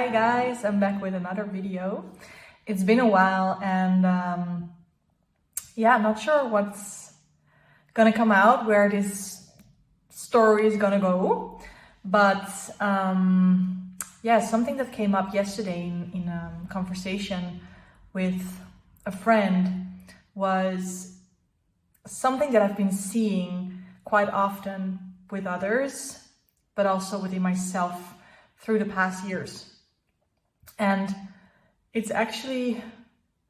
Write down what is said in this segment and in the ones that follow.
Hi guys, I'm back with another video. It's been a while and not sure what's gonna come out, where this story is gonna go, but something that came up yesterday in a conversation with a friend was something that I've been seeing quite often with others, but also within myself through the past years. And it's actually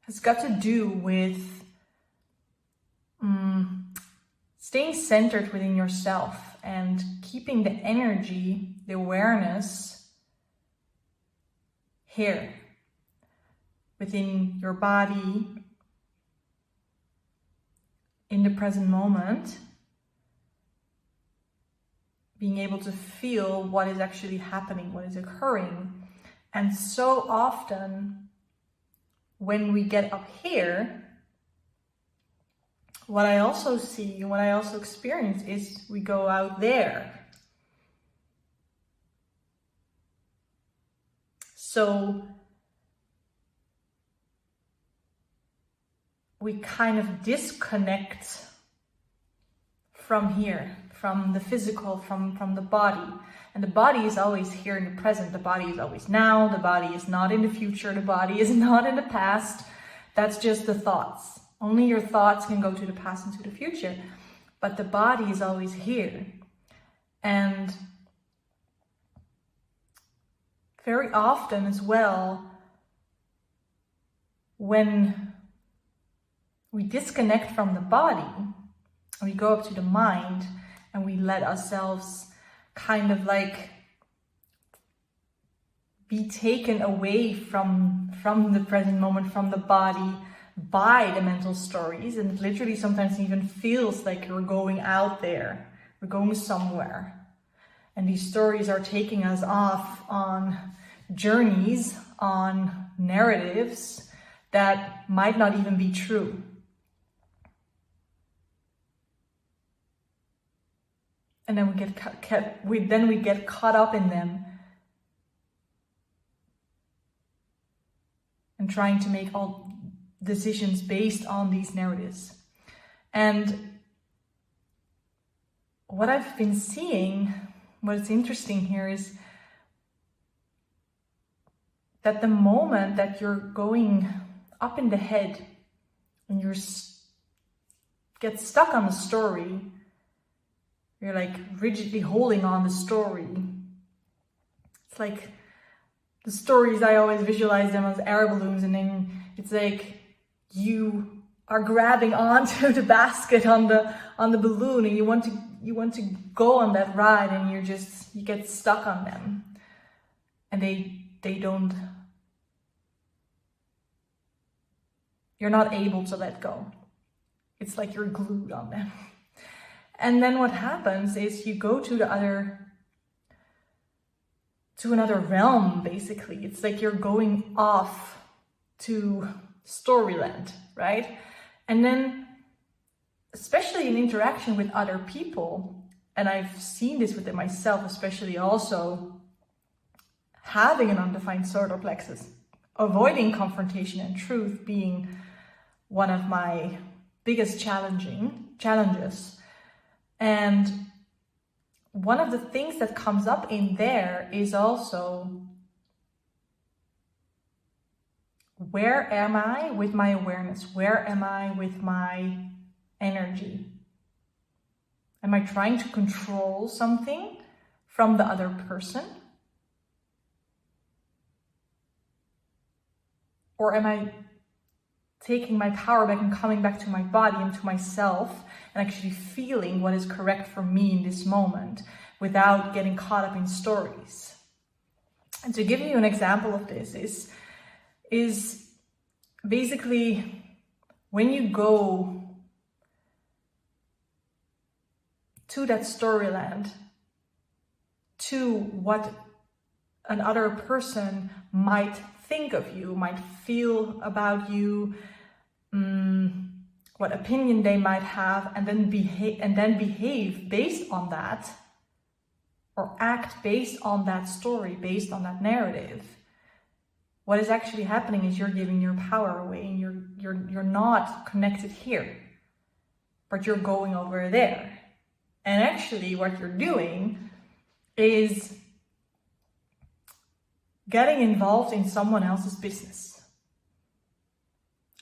has got to do with staying centered within yourself and keeping the energy, the awareness here within your body, in the present moment, being able to feel what is actually happening, what is occurring. And so often when we get up here, what I also see and what I also experience is we go out there. So we kind of disconnect from here, from the physical, from the body. And the body is always here in the present. The body is always now. The body is not in the future. The body is not in the past. That's just the thoughts. Only your thoughts can go to the past and to the future. But the body is always here. And very often as well, when we disconnect from the body, we go up to the mind and we let ourselves kind of like be taken away from the present moment, from the body, by the mental stories. And it literally sometimes even feels like you're going out there, we're going somewhere. And these stories are taking us off on journeys, on narratives that might not even be true. And then we get caught up in them and trying to make all decisions based on these narratives. And what I've been seeing, what's interesting here is that the moment that you're going up in the head and get stuck on the story, you're like rigidly holding on the story. It's like the stories, I always visualize them as air balloons, and then it's like you are grabbing onto the basket on the balloon, and you want to go on that ride, and you get stuck on them, and they don't. You're not able to let go. It's like you're glued on them. And then what happens is you go to another realm, basically. It's like you're going off to storyland, right? And then, especially in interaction with other people, and I've seen this within myself, especially also having an undefined solar plexus, avoiding confrontation and truth being one of my biggest challenges. And one of the things that comes up in there is also, where am I with my awareness? Where am I with my energy? Am I trying to control something from the other person? Or am I taking my power back and coming back to my body and to myself and actually feeling what is correct for me in this moment without getting caught up in stories? And to give you an example of this is basically when you go to that storyland, to what another person might think of you, might feel about you, what opinion they might have, and then behave based on that, or act based on that story, based on that narrative. what is actually happening is you're giving your power away, and you're not connected here, but you're going over there. And actually what you're doing is getting involved in someone else's business.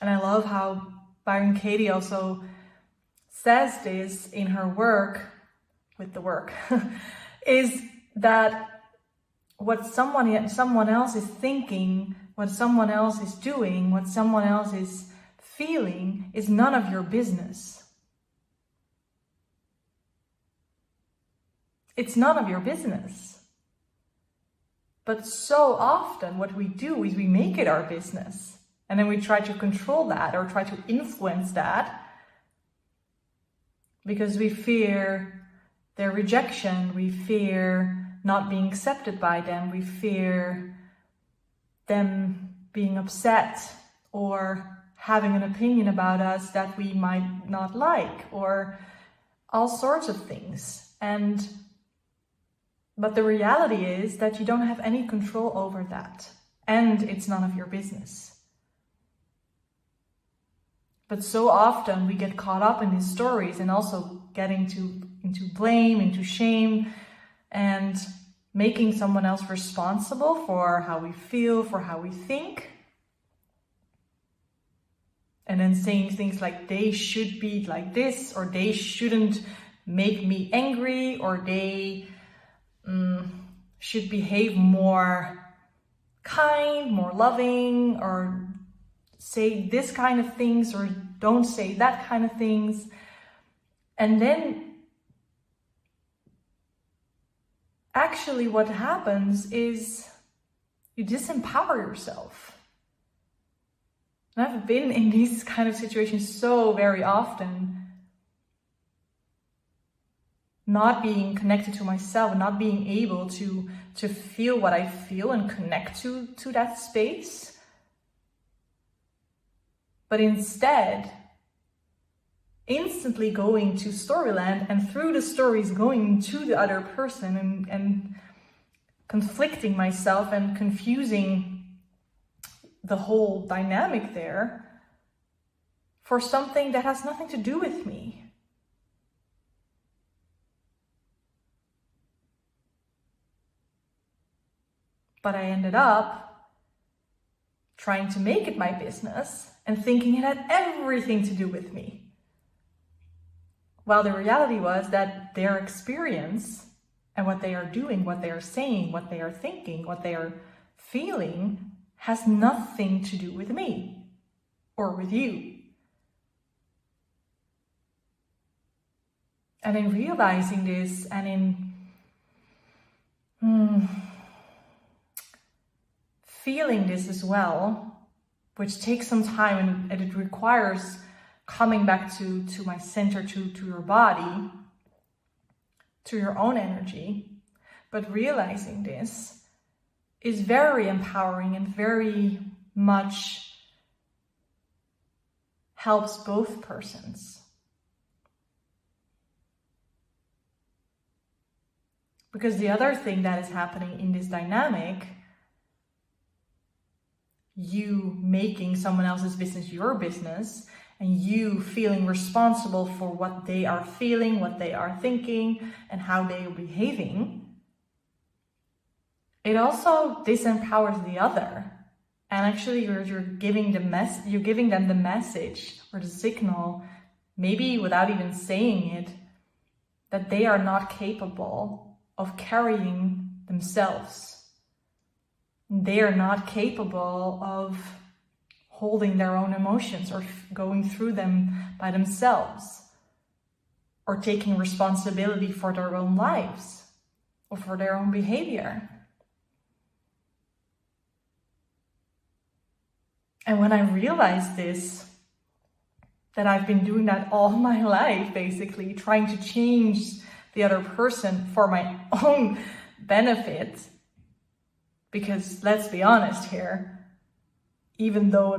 And I love how Byron Katie also says this in her work, with the work, is that what someone else is thinking, what someone else is doing, what someone else is feeling is none of your business. It's none of your business. But so often what we do is we make it our business, and then we try to control that or try to influence that because we fear their rejection, we fear not being accepted by them, we fear them being upset or having an opinion about us that we might not like, or all sorts of things. But the reality is that you don't have any control over that, and it's none of your business. But so often we get caught up in these stories and also get into blame, into shame, and making someone else responsible for how we feel, for how we think. And then saying things like they should be like this, or they shouldn't make me angry, or they should behave more kind, more loving, or say this kind of things, or don't say that kind of things. And then actually what happens is you disempower yourself. And I've been in these kind of situations so very often, not being connected to myself, not being able to feel what I feel and connect to that space. But instead, instantly going to Storyland, and through the stories going to the other person and conflicting myself and confusing the whole dynamic there for something that has nothing to do with me. But I ended up trying to make it my business and thinking it had everything to do with me. While the reality was that their experience and what they are doing, what they are saying, what they are thinking, what they are feeling has nothing to do with me or with you. And in realizing this and in feeling this as well, which takes some time and it requires coming back to my center, to your body, to your own energy. But realizing this is very empowering and very much helps both persons. Because the other thing that is happening in this dynamic, you making someone else's business your business, and you feeling responsible for what they are feeling, what they are thinking, and how they are behaving, it also disempowers the other. And actually you're giving them the message or the signal, maybe without even saying it, that they are not capable of carrying themselves. They are not capable of holding their own emotions or going through them by themselves, or taking responsibility for their own lives or for their own behavior. And when I realized this, that I've been doing that all my life, basically trying to change the other person for my own benefit, because let's be honest here, even though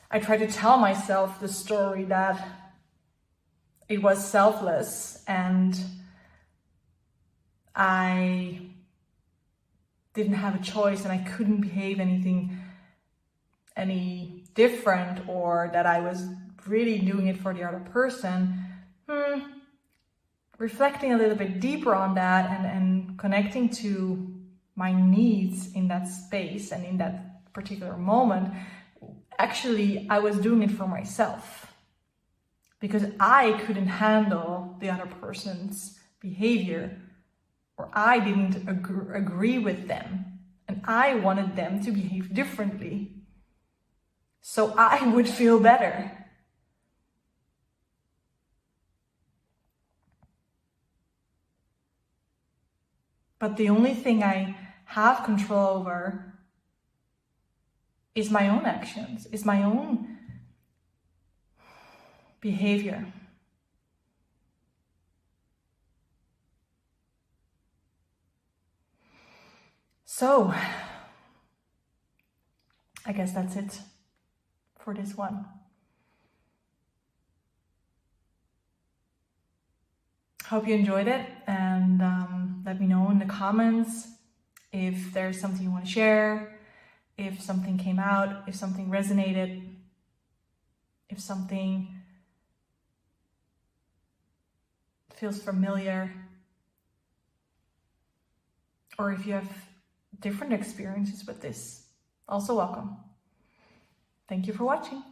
I try to tell myself the story that it was selfless and I didn't have a choice and I couldn't behave any different, or that I was really doing it for the other person. Reflecting a little bit deeper on that and connecting to my needs in that space and in that particular moment, actually I was doing it for myself because I couldn't handle the other person's behavior, or I didn't agree with them, and I wanted them to behave differently so I would feel better. But the only thing I have control over is my own actions, is my own behavior. So, I guess that's it for this one. Hope you enjoyed it, and let me know in the comments if there's something you want to share, if something came out, if something resonated, if something feels familiar, or if you have different experiences with this. Also welcome. Thank you for watching.